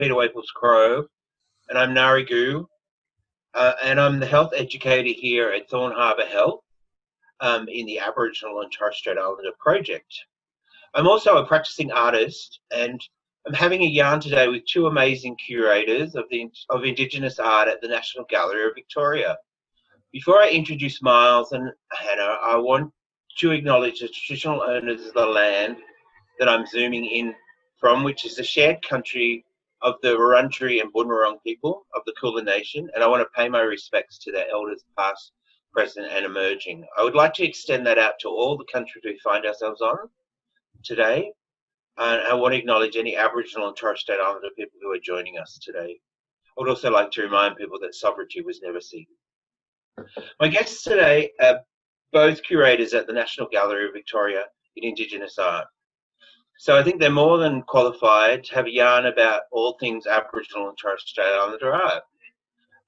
Peter Waples Crow, and I'm Narigu, and I'm the health educator here at Thorn Harbour Health in the Aboriginal and Torres Strait Islander project. I'm also a practicing artist, and I'm having a yarn today with two amazing curators of Indigenous art at the National Gallery of Victoria. Before I introduce Miles and Hannah, I want to acknowledge the traditional owners of the land that I'm zooming in from, which is the shared country of the Wurundjeri and Bunurong people of the Kulin Nation, and I want to pay my respects to their elders past, present and emerging. I would like to extend that out to all the countries we find ourselves on today, and I want to acknowledge any Aboriginal and Torres Strait Islander people who are joining us today. I would also like to remind people that sovereignty was never ceded. My guests today are both curators at the National Gallery of Victoria in Indigenous art. So I think they're more than qualified to have a yarn about all things Aboriginal and Torres Strait Islander art.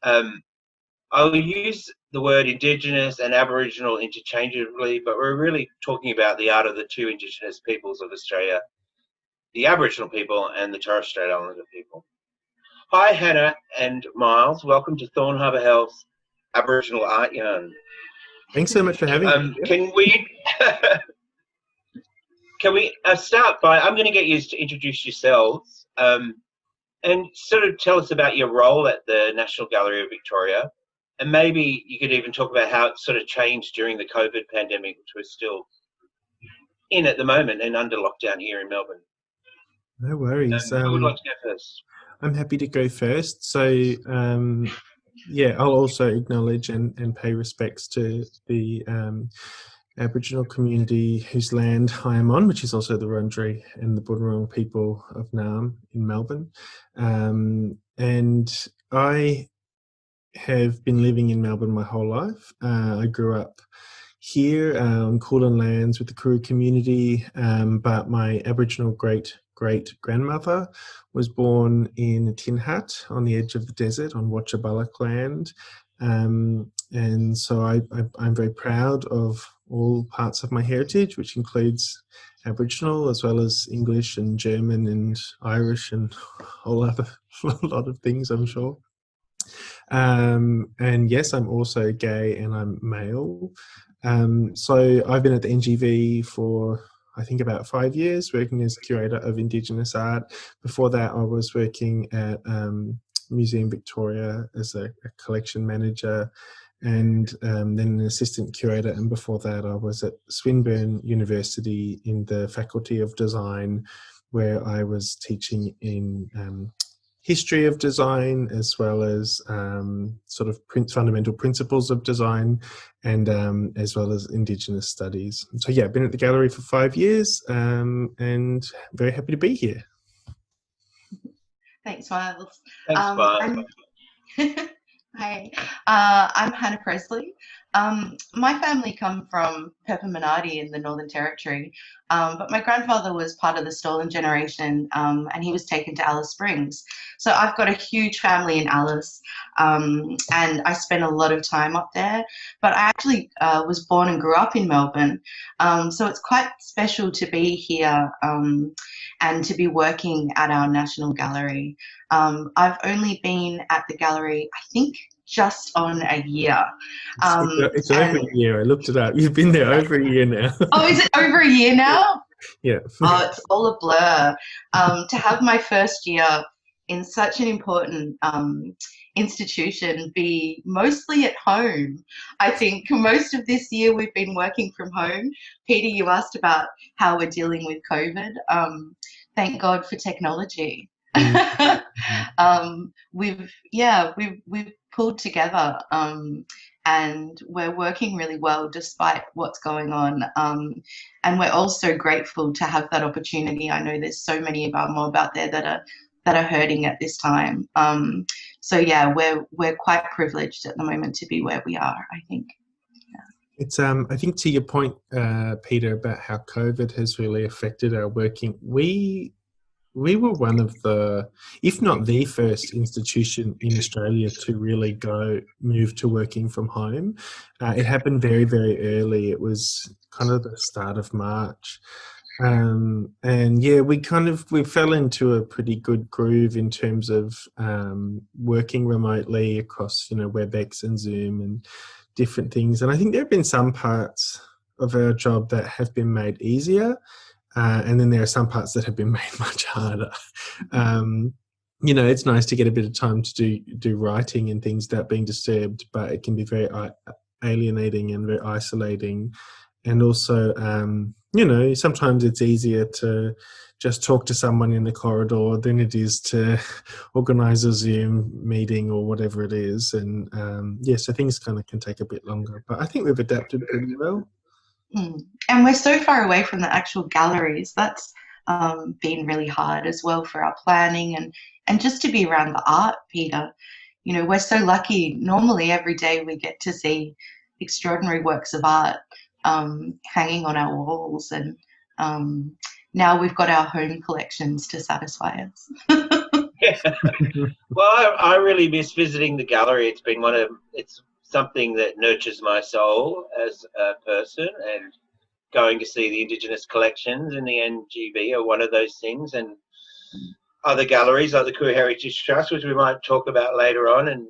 I will use the word Indigenous and Aboriginal interchangeably, but we're really talking about the art of the two Indigenous peoples of Australia, the Aboriginal people and the Torres Strait Islander people. Hi, Hannah and Miles. Welcome to Thorn Harbour Health's Aboriginal Art Yarn. Thanks so much for having me. Can we start by, I'm going to get you to introduce yourselves and sort of tell us about your role at the National Gallery of Victoria, and maybe you could even talk about how it sort of changed during the COVID pandemic, which we're still in at the moment and under lockdown here in Melbourne. No worries. Who would like to go first? I'm happy to go first. So, yeah, I'll also acknowledge and pay respects to the Aboriginal community whose land I am on, which is also the Wurundjeri and the Bunurong people of Naarm in Melbourne. And I have been living in Melbourne my whole life. I grew up here on Kulin lands with the Kuru community, but my Aboriginal great-great-grandmother was born in a tin hut on the edge of the desert on Wotjobaluk land. And so I'm very proud of all parts of my heritage, which includes Aboriginal as well as English and German and Irish and a lot of things, I'm sure. And yes, I'm also gay and I'm male. So I've been at the NGV for, I think, about 5 years, working as curator of Indigenous art. Before that, I was working at Museum Victoria as a collection manager, and then an assistant curator. And before that, I was at Swinburne University in the Faculty of Design, where I was teaching in history of design, as well as sort of fundamental principles of design, and as well as Indigenous studies. So yeah, I've been at the gallery for 5 years, and very happy to be here. Thanks, Miles. Thanks, Miles. Hi, I'm Hannah Presley. My family come from Pepperminardi in the Northern Territory, but my grandfather was part of the stolen generation, and he was taken to Alice Springs. So I've got a huge family in Alice, and I spent a lot of time up there, but I actually was born and grew up in Melbourne. So it's quite special to be here and to be working at our National Gallery. I've only been at the gallery, I think, just on a year. It's over a year. I looked it up. You've been there over a year now. Oh, is it over a year now? Yeah. Oh, it's all a blur. To have my first year in such an important institution be mostly at home. I think most of this year we've been working from home. Peter, you asked about how we're dealing with COVID. Thank God for technology. We've pulled together, and we're working really well despite what's going on, and we're also grateful to have that opportunity. I know there's so many of our mob out there that are hurting at this time, so yeah, we're quite privileged at the moment to be where we are, I think. It's I think to your point, Peter, about how COVID has really affected our working, we were one of the, if not the first institution in Australia to really move to working from home. It happened very, very early. It was kind of the start of March. And yeah, we fell into a pretty good groove in terms of working remotely across, WebEx and Zoom and different things. And I think there have been some parts of our job that have been made easier, and then there are some parts that have been made much harder. It's nice to get a bit of time to do writing and things without being disturbed, but it can be very alienating and very isolating. And also, sometimes it's easier to just talk to someone in the corridor than it is to organise a Zoom meeting or whatever it is. And so things kind of can take a bit longer. But I think we've adapted pretty well. And we're so far away from the actual galleries. That's been really hard as well for our planning and just to be around the art, Peter. We're so lucky. Normally every day we get to see extraordinary works of art hanging on our walls, and now we've got our home collections to satisfy us. Yeah. Well, I really miss visiting the gallery. It's something that nurtures my soul as a person, and going to see the Indigenous collections in the NGV are one of those things, and other galleries like the Koori Heritage Trust, which we might talk about later on, and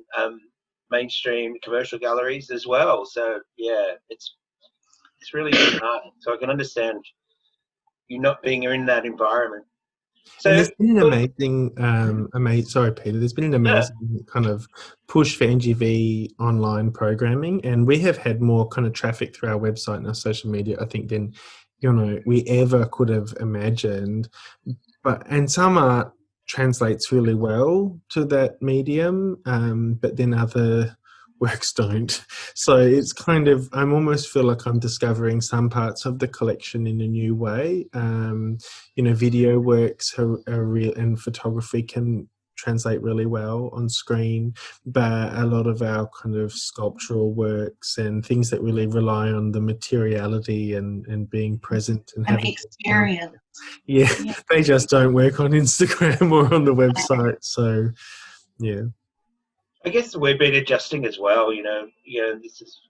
mainstream commercial galleries as well. So yeah, it's really hard. So I can understand you not being in that environment. So and there's been an amazing, sorry, Peter, there's been an amazing kind of push for NGV online programming, and we have had more kind of traffic through our website and our social media, I think, than, we ever could have imagined. And some art translates really well to that medium, but then other works don't. So it's kind of, I almost feel like I'm discovering some parts of the collection in a new way. Video works are real, and photography can translate really well on screen, but a lot of our kind of sculptural works and things that really rely on the materiality and being present and having experience. Yeah, they just don't work on Instagram or on the website. So, yeah. I guess we've been adjusting as well. This is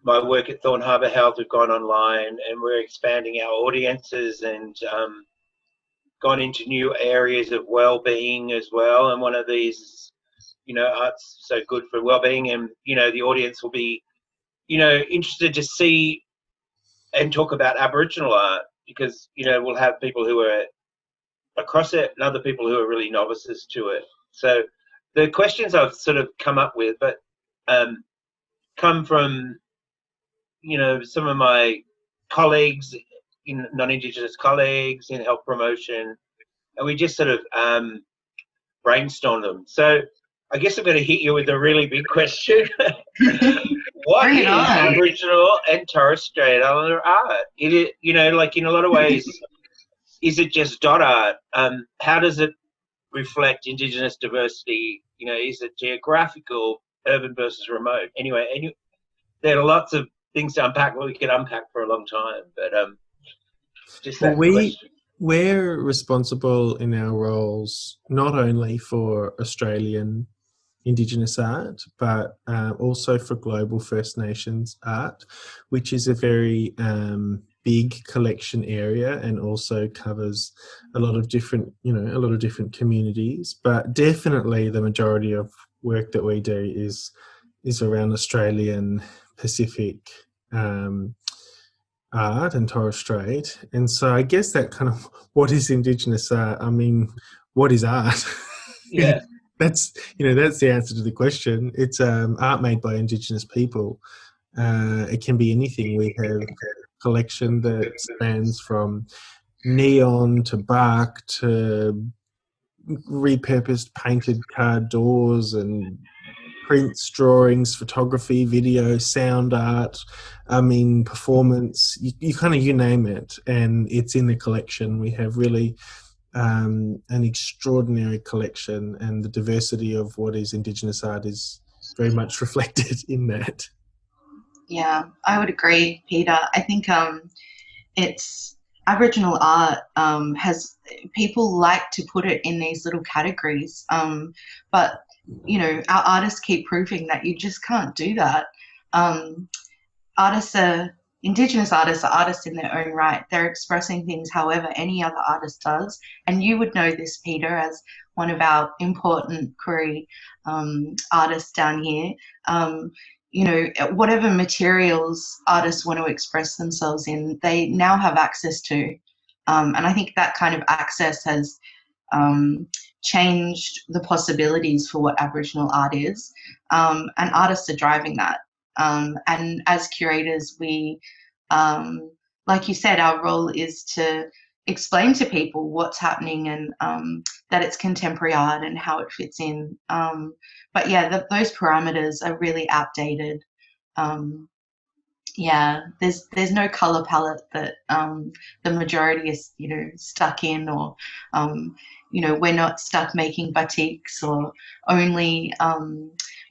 my work at Thorn Harbour Health. We've gone online and we're expanding our audiences and gone into new areas of well-being as well. And one of these, art's so good for well-being, and the audience will be, interested to see and talk about Aboriginal art, because we'll have people who are across it and other people who are really novices to it. So the questions I've sort of come up with, but come from some of my colleagues, non-Indigenous colleagues in health promotion, and we just sort of brainstorm them. So I guess I'm going to hit you with a really big question. What is Aboriginal and Torres Strait Islander art? Like in a lot of ways, is it just dot art? How does it reflect Indigenous diversity? Is it geographical, urban versus remote? Anyway, there are lots of things to unpack. Well, we could unpack for a long time, but just that question. We're responsible in our roles not only for Australian Indigenous art, but also for global First Nations art, which is a very big collection area and also covers a lot of different communities. But definitely the majority of work that we do is around Australian Pacific art and Torres Strait. And so I guess that kind of, what is Indigenous art? I mean, what is art? Yeah. That's the answer to the question. It's art made by Indigenous people. It can be anything. We have a collection that spans from neon to bark to repurposed painted card doors and prints, drawings, photography, video, sound art, performance, you name it, and it's in the collection. We have really an extraordinary collection, and the diversity of what is Indigenous art is very much reflected in that. Yeah, I would agree, Peter. I think it's Aboriginal art has, people like to put it in these little categories, but our artists keep proving that you just can't do that. Artists are, Indigenous artists are artists in their own right. They're expressing things however any other artist does. And you would know this, Peter, as one of our important Koori artists down here. You know, whatever materials artists want to express themselves in, they now have access to. And I think that kind of access has um, changed the possibilities for what Aboriginal art is. And artists are driving that. And as curators, we, like you said, our role is to explain to people what's happening and that it's contemporary art and how it fits in. But yeah, those parameters are really outdated. Um, yeah, there's no color palette that the majority is, you know, stuck in, or you know, we're not stuck making batiks or only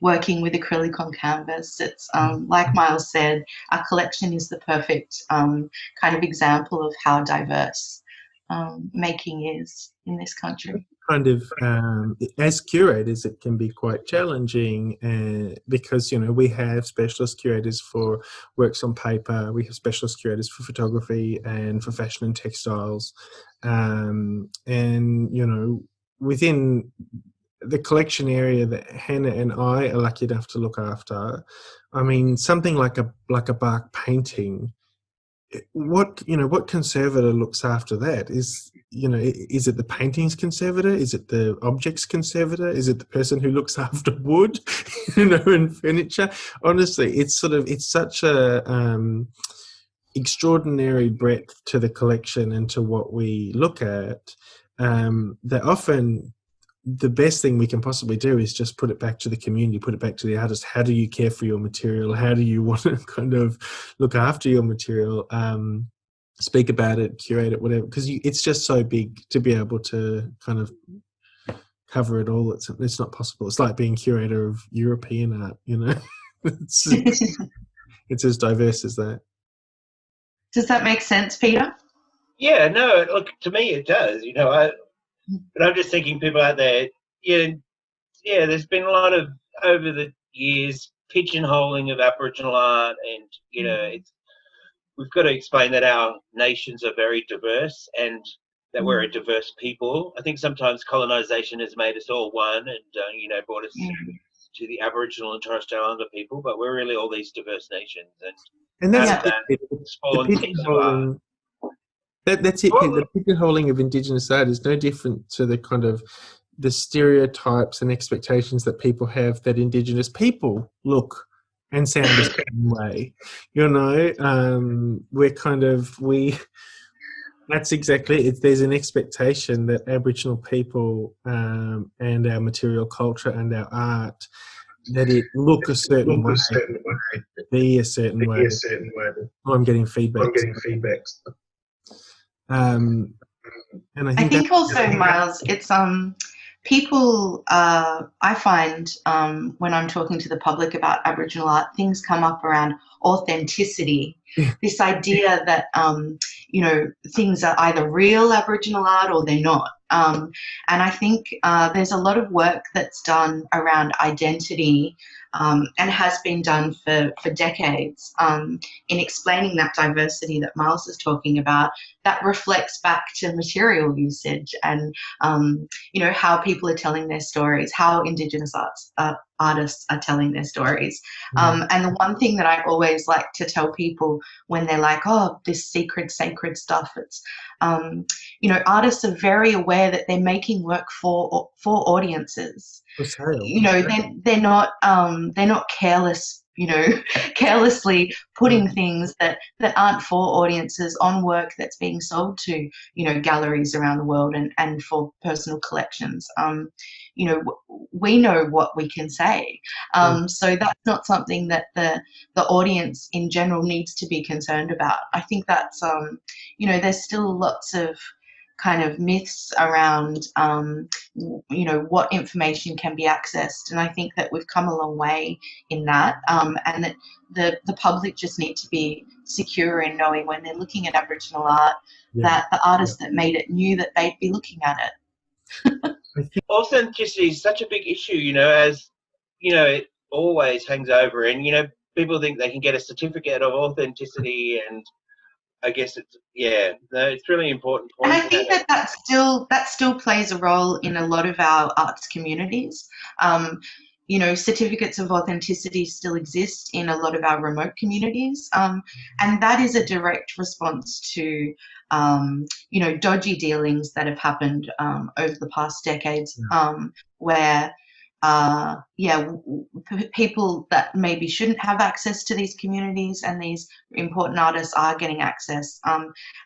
working with acrylic on canvas. It's like Miles said, our collection is the perfect kind of example of how diverse making is in this country. Kind of, as curators, it can be quite challenging because, you know, we have specialist curators for works on paper, we have specialist curators for photography and for fashion and textiles, and, you know, within the collection area that Hannah and I are lucky enough to look after, I mean, something like a bark painting, what, you know, what conservator looks after that? Is, you know, is it the painting's conservator? Is it the object's conservator? Is it the person who looks after wood, you know, and furniture? Honestly, it's sort of, it's such a extraordinary breadth to the collection and to what we look at, that often the best thing we can possibly do is just put it back to the community, put it back to the artist. How do you care for your material? How do you want to kind of look after your material? Speak about it, curate it, whatever, because it's just so big to be able to kind of cover it all. It's not possible. It's like being curator of European art, you know. It's as diverse as that. Does that make sense, Peter? Yeah, no, look, to me it does. You know, but I'm just thinking, people out there, yeah, there's been a lot of, over the years, pigeonholing of Aboriginal art, and you know, we've got to explain that our nations are very diverse and that we're a diverse people. I think sometimes colonisation has made us all one, and you know, brought us to the Aboriginal and Torres Strait Islander people, but we're really all these diverse nations, and that's out of that spawn heaps of art. That's it. The pigeonholing of Indigenous art is no different to the kind of the stereotypes and expectations that people have that Indigenous people look and sound the same way. You know, that's exactly it. There's an expectation that Aboriginal people and our material culture and our art, that it look a certain way, be a certain way. I'm getting feedback. And I think also, Miles, it's people, I find when I'm talking to the public about Aboriginal art, things come up around authenticity. This idea that you know, things are either real Aboriginal art or they're not. And I think there's a lot of work that's done around identity, and has been done for decades, in explaining that diversity that Miles is talking about, that reflects back to material usage and you know, how people are telling their stories, how Indigenous artists are telling their stories. And the one thing that I always like to tell people when they're like, oh, this secret, sacred stuff, it's, you know, artists are very aware that they're making work for audiences. You know, they're not careless, you know, carelessly putting things that aren't for audiences on work that's being sold to, you know, galleries around the world and for personal collections. You know, we know what we can say. So that's not something that the audience in general needs to be concerned about. I think that's, you know, there's still lots of kind of myths around, you know, what information can be accessed. And I think that we've come a long way in that, and that the public just need to be secure in knowing when they're looking at Aboriginal art, that the artist that made it knew that they'd be looking at it. Authenticity is such a big issue, you know, as, you know, it always hangs over. And, you know, people think they can get a certificate of authenticity, and I guess it's it's really important And point. I think that still plays a role in a lot of our arts communities. Certificates of authenticity still exist in a lot of our remote communities, and that is a direct response to dodgy dealings that have happened over the past decades, where people that maybe shouldn't have access to these communities and these important artists are getting access,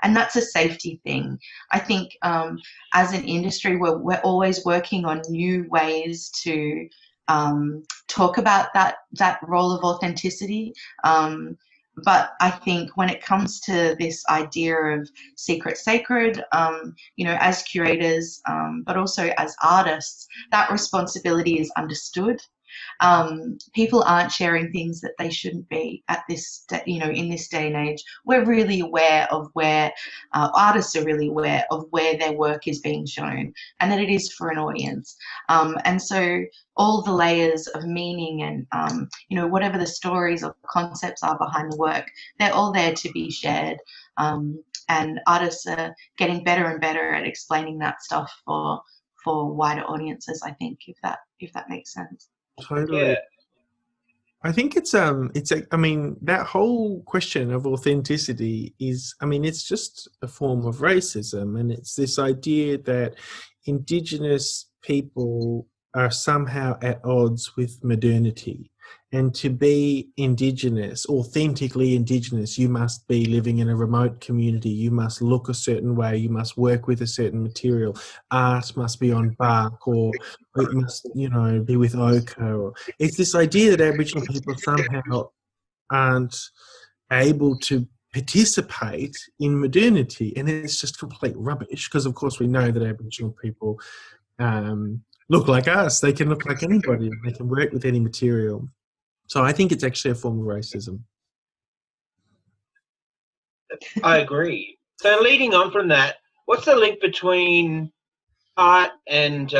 and that's a safety thing. I think as an industry, we're always working on new ways to talk about that role of authenticity. But I think when it comes to this idea of secret sacred, as curators, but also as artists, that responsibility is understood. People aren't sharing things that they shouldn't be at this, in this day and age. We're really aware of where artists are really aware of where their work is being shown, and that it is for an audience. And so all the layers of meaning and whatever the stories or concepts are behind the work, they're all there to be shared. And artists are getting better and better at explaining that stuff for wider audiences, I think, if that makes sense. Totally. I think I mean, that whole question of authenticity is, I mean, it's just a form of racism, and it's this idea that Indigenous people are somehow at odds with modernity. And to be Indigenous, authentically Indigenous, you must be living in a remote community. You must look a certain way. You must work with a certain material. Art must be on bark, or it must, be with ochre. It's this idea that Aboriginal people somehow aren't able to participate in modernity, and it's just complete rubbish, because of course we know that Aboriginal people look like us. They can look like anybody. They can work with any material. So I think it's actually a form of racism. I agree. So leading on from that, what's the link between art and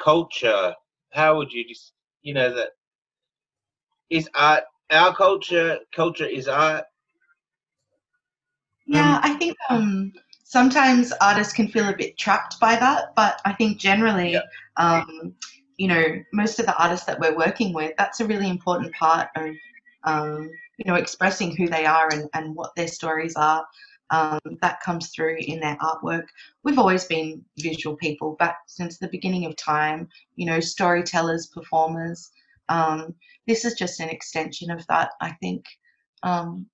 culture? How would you just, that is art our culture? Culture is art. Yeah, I think sometimes artists can feel a bit trapped by that, but I think generally, most of the artists that we're working with, that's a really important part of, expressing who they are and what their stories are. That comes through in their artwork. We've always been visual people back since the beginning of time, storytellers, performers. This is just an extension of that, I think.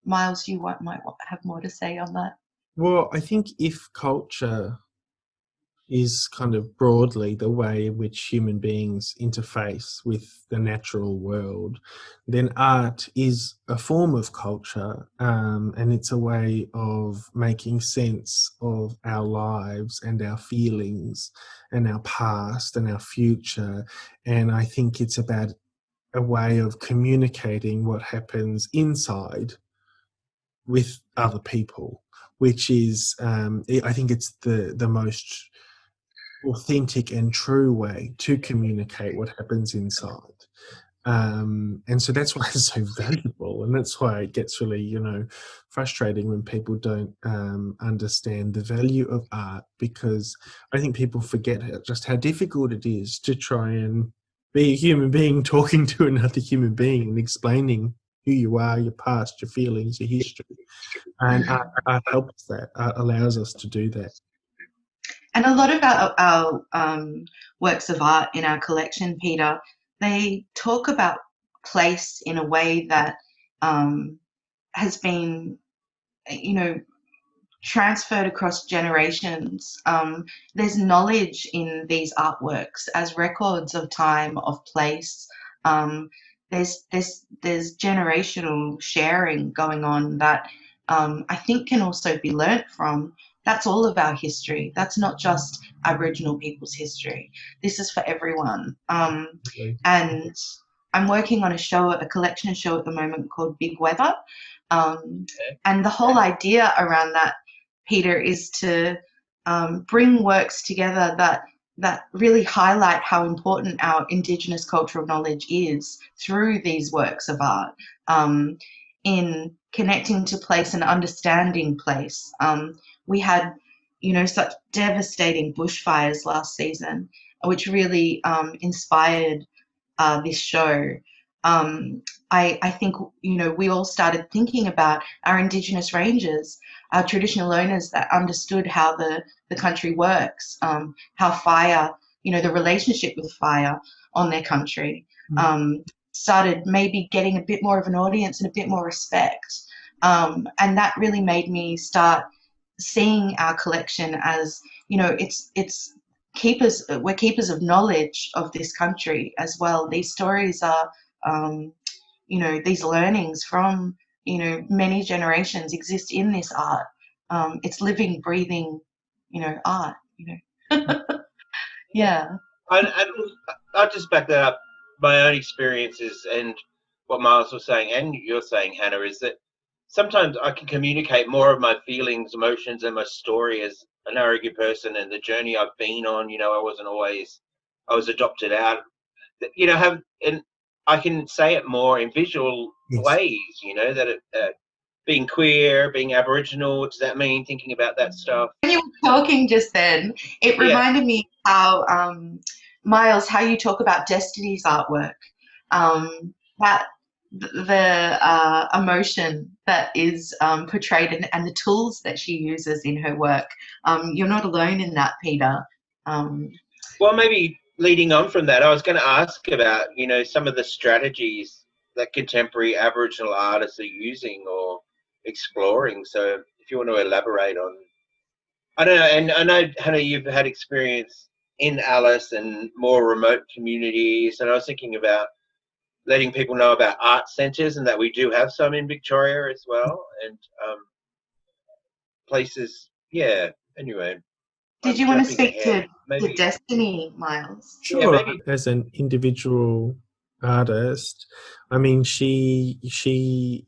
Miles, you might have more to say on that. Well, I think if culture is kind of broadly the way in which human beings interface with the natural world, then art is a form of culture, and it's a way of making sense of our lives and our feelings and our past and our future. And I think it's about a way of communicating what happens inside with other people, which is, I think it's the most authentic and true way to communicate what happens inside. And so that's why it's so valuable, and that's why it gets really, frustrating when people don't understand the value of art, because I think people forget just how difficult it is to try and be a human being talking to another human being and explaining who you are, your past, your feelings, your history. And art helps that. Art allows us to do that. And a lot of our works of art in our collection, Peter, they talk about place in a way that has been, transferred across generations. There's knowledge in these artworks as records of time, of place. There's generational sharing going on that I think can also be learnt from. That's all of our history. That's not just Aboriginal people's history. This is for everyone. And I'm working on a collection show at the moment called Big Weather. And the whole idea around that, Peter, is to bring works together that that really highlight how important our Indigenous cultural knowledge is through these works of art, in connecting to place and understanding place. We had, such devastating bushfires last season, which really inspired this show. I think, we all started thinking about our Indigenous rangers, our traditional owners that understood how the country works, how fire, the relationship with fire on their country, started maybe getting a bit more of an audience and a bit more respect. And that really made me start seeing our collection as, it's we're keepers of knowledge of this country as well. These stories are, these learnings from, many generations exist in this art. It's living, breathing, art, Yeah. And I'll just back that up. My own experiences and what Miles was saying, and you're saying, Hannah, is that sometimes I can communicate more of my feelings, emotions, and my story as an Arrogant person and the journey I've been on. I was adopted out. And I can say it more in visual ways. That being queer, being Aboriginal, what does that mean? Thinking about that stuff. When you were talking just then, it reminded me how, Miles, how you talk about Destiny's artwork, that the emotion that is portrayed and the tools that she uses in her work. You're not alone in that, Peter. Well, maybe leading on from that, I was going to ask about, some of the strategies that contemporary Aboriginal artists are using or exploring. So if you want to elaborate on, I don't know, and I know, Hannah, you've had experience in Alice and more remote communities, and I was thinking about letting people know about art centres and that we do have some in Victoria as well, and places, anyway. Did you want to speak to Destiny, Miles? Sure. Yeah, as an individual artist, I mean, she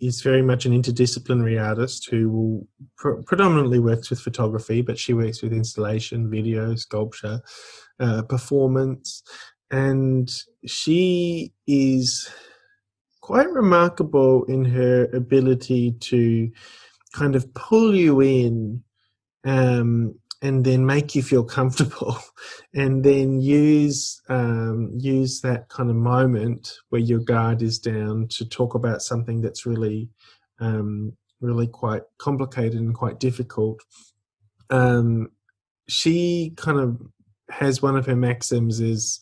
is very much an interdisciplinary artist who will predominantly works with photography, but she works with installation, video, sculpture, performance, and she is quite remarkable in her ability to kind of pull you in, and then make you feel comfortable, and then use that kind of moment where your guard is down to talk about something that's really quite complicated and quite difficult. She kind of has one of her maxims is,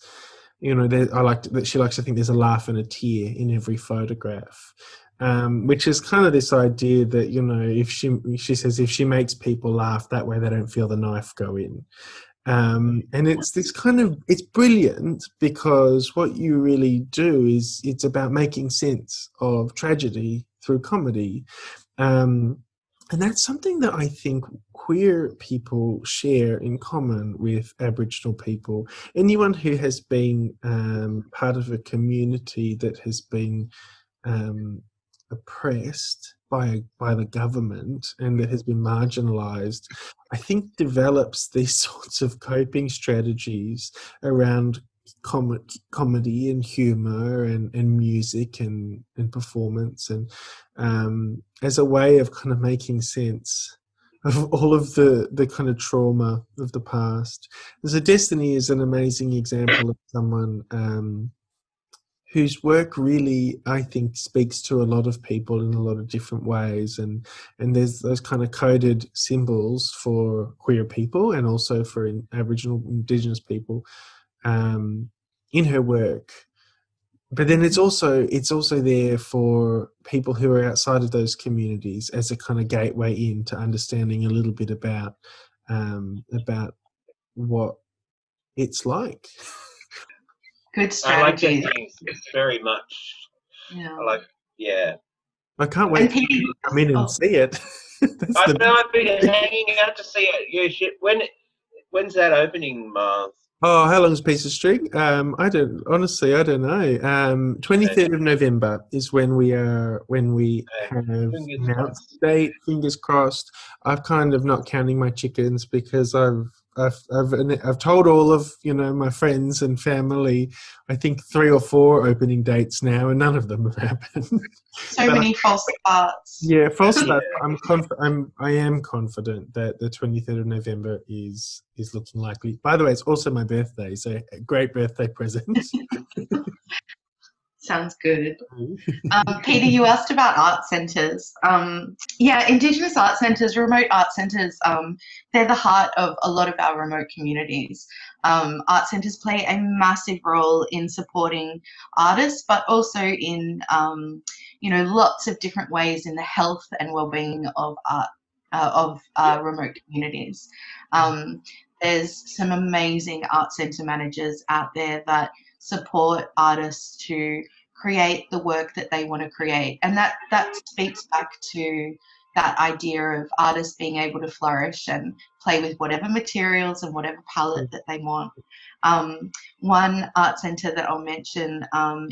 she likes to think there's a laugh and a tear in every photograph. Which is kind of this idea that, if she says if she makes people laugh, that way they don't feel the knife go in. And it's this it's brilliant because what you really do is it's about making sense of tragedy through comedy. And that's something that I think queer people share in common with Aboriginal people. Anyone who has been part of a community that has been oppressed by the government and that has been marginalised, I think develops these sorts of coping strategies around comedy and humour and music and performance, and as a way of kind of making sense of all of the kind of trauma of the past. So Destiny is an amazing example of someone whose work really, I think, speaks to a lot of people in a lot of different ways. And there's those kind of coded symbols for queer people and also for Aboriginal Indigenous people in her work. But then it's also there for people who are outside of those communities as a kind of gateway into understanding a little bit about what it's like. Good strategy. I like things very much. Yeah. I can't wait to come in and see it. I've been hanging out to see it. Yeah, when's that opening, Miles? Oh, how long is a piece of string? I don't know. 23rd of November is when we have announced the date. Fingers crossed. I've kind of not counting my chickens because I've I've told all of my friends and family, I think 3 or 4 opening dates now, and none of them have happened. So many false starts. Yeah, false start. I am confident that the 23rd of November is looking likely. By the way, it's also my birthday, so a great birthday present. Sounds good. Peter, you asked about art centres. Yeah, Indigenous art centres, remote art centres, they're the heart of a lot of our remote communities. Art centres play a massive role in supporting artists, but also in, lots of different ways in the health and well-being of remote communities. There's some amazing art centre managers out there that support artists to create the work that they want to create, and that speaks back to that idea of artists being able to flourish and play with whatever materials and whatever palette that they want. One art centre that I'll mention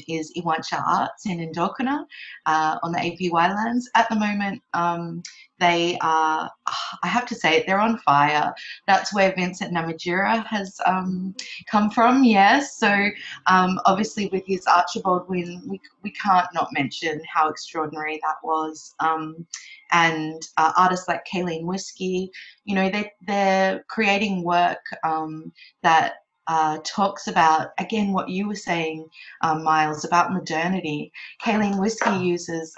is Iwancha Arts in Indokina on the APY lands. At the moment, they are, I have to say it, they're on fire. That's where Vincent Namatjira has come from, yes. So obviously with his Archibald win, we can't not mention how extraordinary that was. And artists like Kayleen Whiskey, they're creating work that talks about, again, what you were saying, Miles, about modernity. Kayleen Whiskey uses,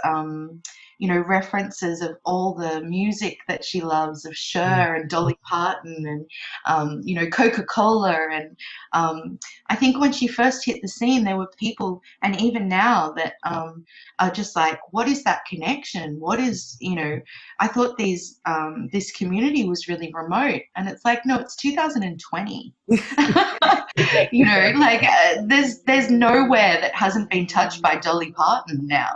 references of all the music that she loves, of Cher and Dolly Parton and, Coca-Cola. And I think when she first hit the scene, there were people, and even now, that are just like, what is that connection? What is, I thought this community was really remote. And it's like, no, it's 2020. There's nowhere that hasn't been touched by Dolly Parton now.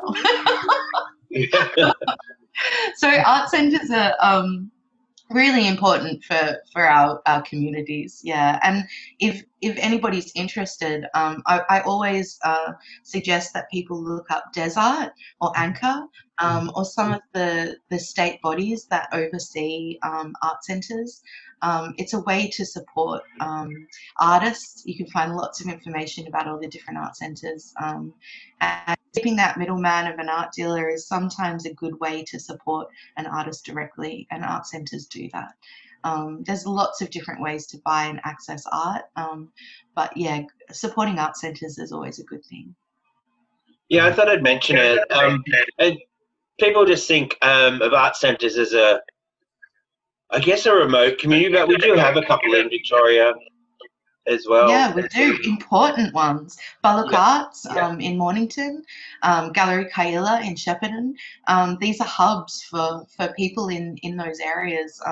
So art centres are really important for our communities, yeah. And if anybody's interested, I always suggest that people look up Desart or Anchor, or some of the state bodies that oversee art centres. It's a way to support artists. You can find lots of information about all the different art centres. And keeping that middleman of an art dealer is sometimes a good way to support an artist directly, and art centres do that. There's lots of different ways to buy and access art, but yeah, supporting art centres is always a good thing. Yeah, I thought I'd mention it. And people just think of art centres as a remote community, but we do have a couple in Victoria as well. Yeah, we do. Important ones. Bullock Arts in Mornington, Gallery Kaila in Shepparton. These are hubs for people in those areas.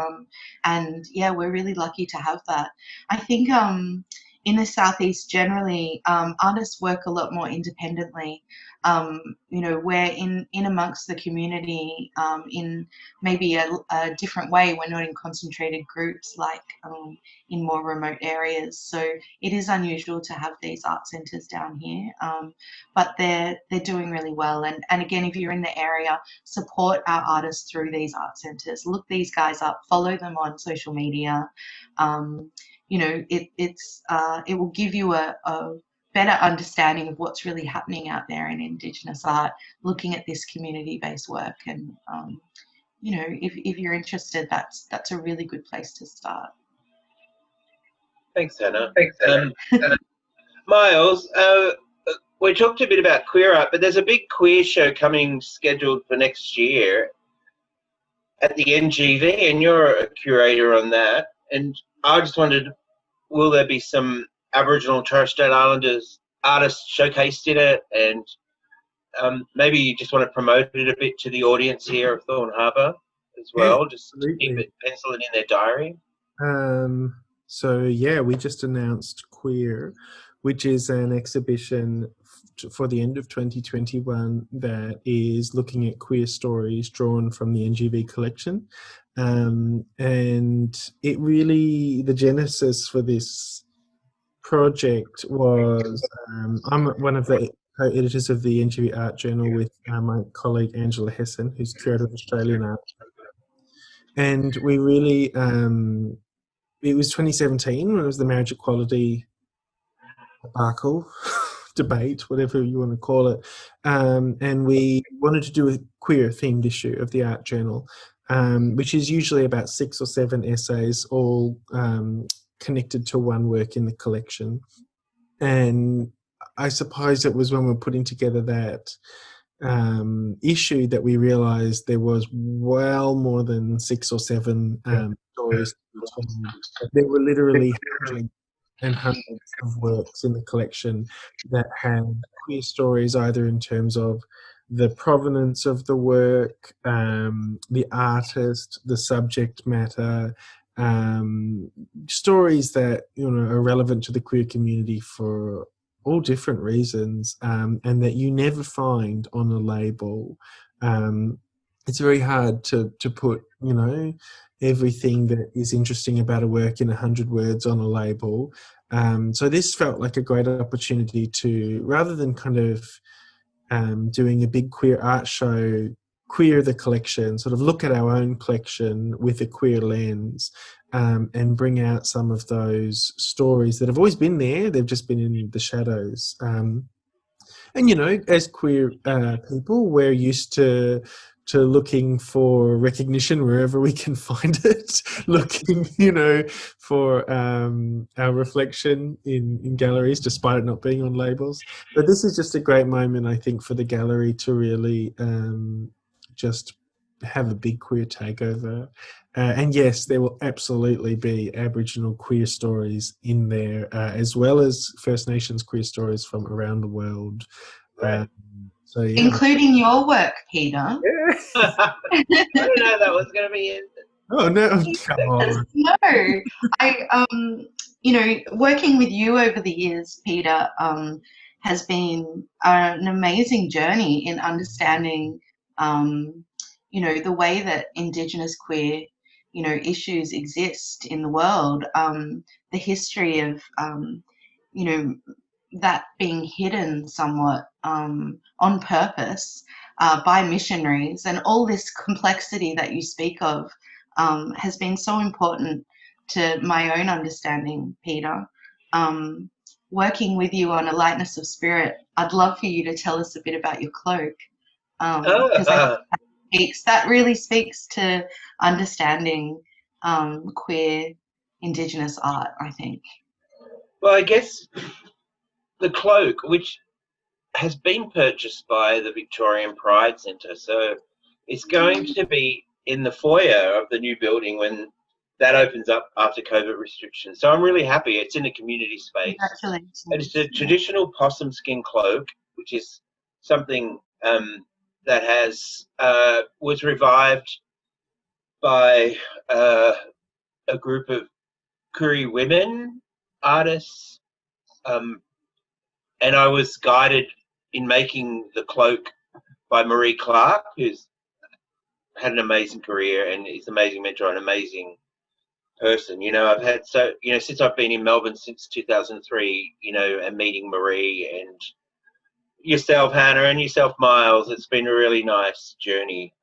And yeah, we're really lucky to have that. I think in the Southeast generally, artists work a lot more independently. We're in amongst the community in maybe a different way. We're not in concentrated groups like in more remote areas. So it is unusual to have these art centres down here, but they're doing really well. And again, if you're in the area, support our artists through these art centres. Look these guys up, follow them on social media. It will give you a better understanding of what's really happening out there in Indigenous art, looking at this community-based work. And if you're interested, that's a really good place to start. Thanks, Hannah. Miles, we talked a bit about queer art, but there's a big queer show scheduled for next year at the NGV, and you're a curator on that. And I just wondered, will there be some Aboriginal and Torres Strait Islanders artists showcased in it? And maybe you just want to promote it a bit to the audience here of Thorn Harbour as well, just to keep it, pencil it in their diary. So yeah, we just announced Queer, which is an exhibition for the end of 2021 that is looking at queer stories drawn from the NGV collection. And it really, the genesis for this project was, I'm one of the co-editors of the NGV Art Journal with my colleague Angela Hessen, who's curator of Australian art. And we really it was 2017 when it was the marriage equality debacle, debate, whatever you want to call it. And we wanted to do a queer themed issue of the Art Journal, which is usually about 6 or 7 essays, all connected to one work in the collection. And I suppose it was when we were putting together that issue that we realised there was well more than 6 or 7 stories to be told. There were literally hundreds and hundreds of works in the collection that had queer stories, either in terms of the provenance of the work, the artist, the subject matter, stories that are relevant to the queer community for all different reasons, and that you never find on a label. It's very hard to put everything that is interesting about a work in 100 words on a label. So this felt like a great opportunity to, rather than kind of doing a big queer art show, queer the collection, sort of look at our own collection with a queer lens, and bring out some of those stories that have always been there. They've just been in the shadows. And as queer people, we're used to looking for recognition wherever we can find it, looking for our reflection in galleries, despite it not being on labels. But this is just a great moment, I think, for the gallery to really just have a big queer takeover. And yes, there will absolutely be Aboriginal queer stories in there, as well as First Nations queer stories from around the world. Right. So yeah, Including your work, Peter. I didn't know that was going to be in. oh no, come on. No, working with you over the years, Peter, has been an amazing journey in understanding, the way that Indigenous queer, issues exist in the world, the history of, that being hidden somewhat on purpose by missionaries, and all this complexity that you speak of has been so important to my own understanding, Peter. Working with you on a lightness of spirit, I'd love for you to tell us a bit about your cloak, because I think that really speaks to understanding queer Indigenous art, I think. Well, I guess the cloak, which has been purchased by the Victorian Pride Centre, so it's going to be in the foyer of the new building when that opens up after COVID restrictions. So I'm really happy. It's in a community space. Congratulations. And it's a traditional possum skin cloak, which is something that was revived by a group of Koori women artists, and I was guided in making the cloak by Marie Clark, who's had an amazing career and is an amazing mentor, an amazing person. I've had since I've been in Melbourne since 2003, and meeting Marie and yourself, Hannah, and yourself, Miles. It's been a really nice journey.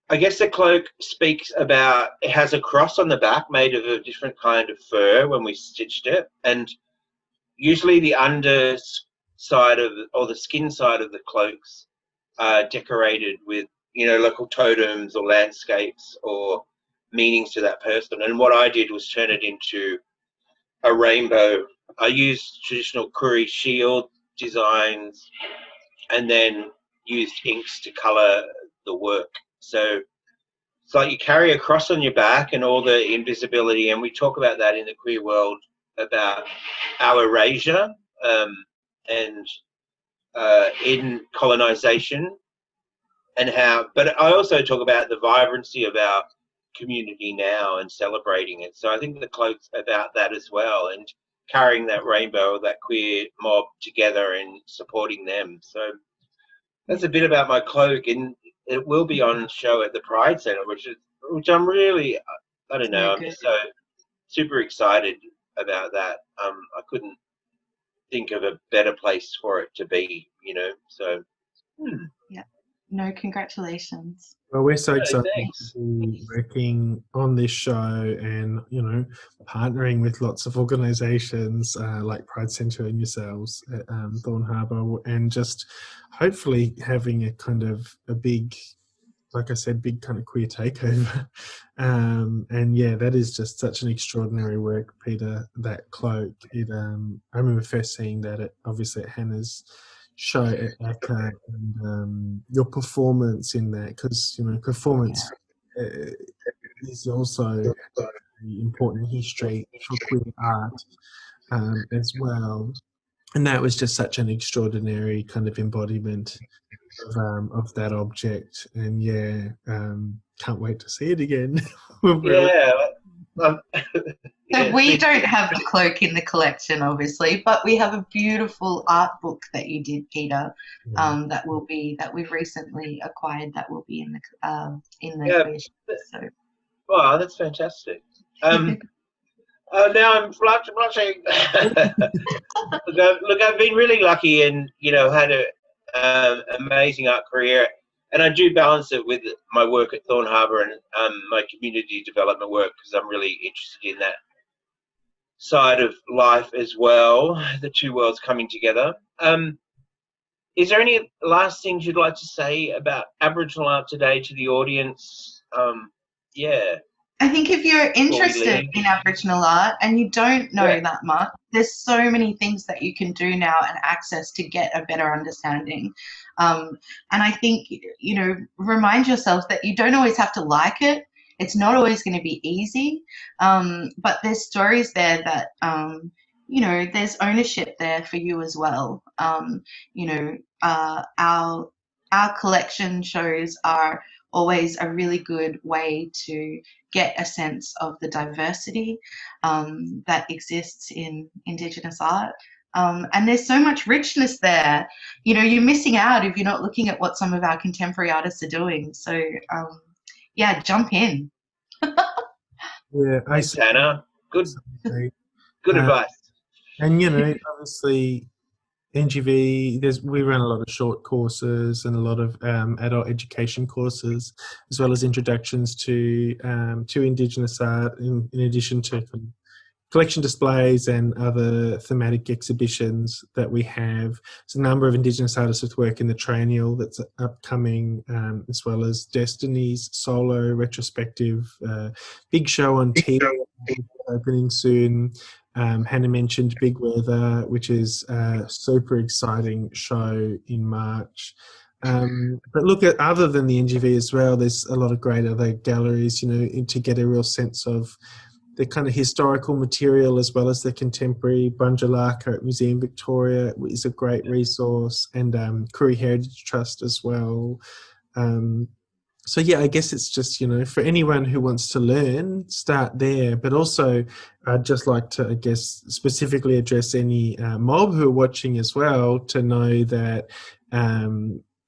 I guess the cloak speaks about, it has a cross on the back made of a different kind of fur when we stitched it, and usually the underside or the skin side of the cloaks are decorated with local totems or landscapes or meanings to that person. And what I did was turn it into a rainbow. I used traditional Koori shield designs and then used inks to colour the work. So it's like you carry a cross on your back and all the invisibility, and we talk about that in the queer world, about our erasure and in colonisation, and how, but I also talk about the vibrancy of our community now and celebrating it. So I think the cloak's about that as well, and carrying that rainbow, that queer mob together and supporting them. So that's a bit about my cloak, and it will be on show at the Pride Centre, which I'm really, I don't know, I'm just so super excited about that. I couldn't think of a better place for it to be, so. Yeah. No, congratulations. Well, we're so Oh, excited thanks. to be working on this show and, partnering with lots of organisations like Pride Centre and yourselves at Thorn Harbour, and just hopefully having a kind of a big, like I said, big kind of queer takeover. And yeah, that is just such an extraordinary work, Peter, that Cloak. I remember first seeing that obviously at Hannah's show at ACCA, and your performance in that, because performance is also an important history for queer art as well, and that was just such an extraordinary kind of embodiment of that object. And yeah, can't wait to see it again. Really. Yeah. Um, So yeah, we don't have the cloak in the collection, obviously, but we have a beautiful art book that you did, Peter. That we've recently acquired. That will be in the yeah. queer show. So Wow, that's fantastic. Now I'm blushing. Look, I've been really lucky and, had a amazing art career. And I do balance it with my work at Thorn Harbour and my community development work, because I'm really interested in that side of life as well, the two worlds coming together. Is there any last things you'd like to say about Aboriginal art today to the audience? Yeah, I think if you're before we interested leave. in Aboriginal art and you don't Yeah, know that much, there's so many things that you can do now and access to get a better understanding. And I think, remind yourself that you don't always have to like it. It's not always going to be easy. But there's stories there that, there's ownership there for you as well. Our collection shows are always a really good way to get a sense of the diversity that exists in Indigenous art. And there's so much richness there. You're missing out if you're not looking at what some of our contemporary artists are doing. So, yeah, jump in. Yeah, I thanks, Hannah. Good, see. good advice. And obviously NGV, we run a lot of short courses and a lot of adult education courses, as well as introductions to Indigenous art, in addition to collection displays and other thematic exhibitions that we have. There's a number of Indigenous artists with work in the Triennial that's upcoming, as well as Destiny's solo retrospective, big show on TV opening soon. Hannah mentioned Big Weather, which is a super exciting show in March. But look, at other than the NGV as well, there's a lot of great other galleries, to get a real sense of the kind of historical material as well as the contemporary. Bunjalaka at Museum Victoria is a great resource, and Koori Heritage Trust as well. So yeah, I guess it's just, for anyone who wants to learn, start there. But also, I'd just like to, I guess, specifically address any mob who are watching as well, to know that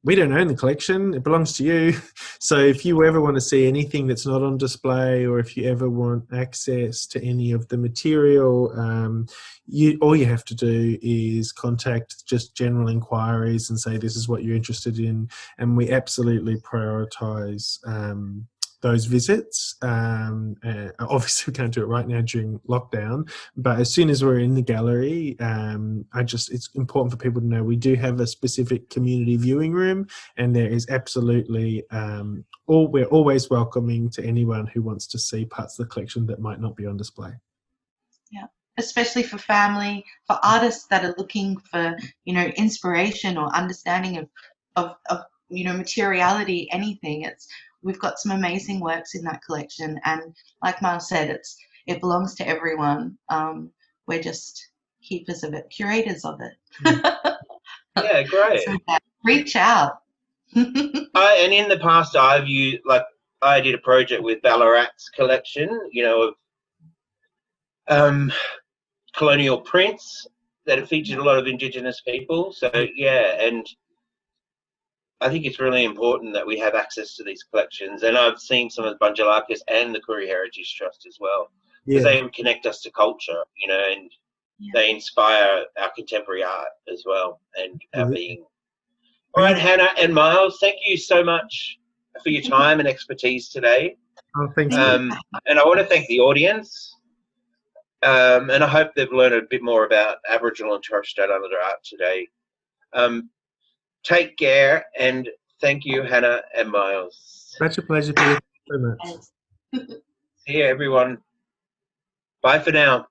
we don't own the collection. It belongs to you. So if you ever want to see anything that's not on display, or if you ever want access to any of the material, all you have to do is contact just general inquiries and say this is what you're interested in, and we absolutely prioritise those visits. Obviously, we can't do it right now during lockdown, but as soon as we're in the gallery, it's important for people to know we do have a specific community viewing room, and there is absolutely we're always welcoming to anyone who wants to see parts of the collection that might not be on display. Yeah, especially for family, for artists that are looking for, inspiration or understanding of materiality, anything. We've got some amazing works in that collection, and like Miles said, it belongs to everyone. We're just keepers of it, curators of it. Yeah, great. So reach out. And in the past, I did a project with Ballarat's collection, of colonial prints that have featured a lot of Indigenous people. So yeah, and I think it's really important that we have access to these collections. And I've seen some of the Bunjalakas and the Koori Heritage Trust as well, because they connect us to culture, and they inspire our contemporary art as well, and our being All right, Hannah and Miles, thank you so much for your time and expertise today. Oh, thanks. And I want to thank the audience. And I hope they've learned a bit more about Aboriginal and Torres Strait Islander art today. Take care, and thank you, Hannah and Miles. Such a pleasure, Peter. Thank you so much. Thanks. See you, everyone. Bye for now.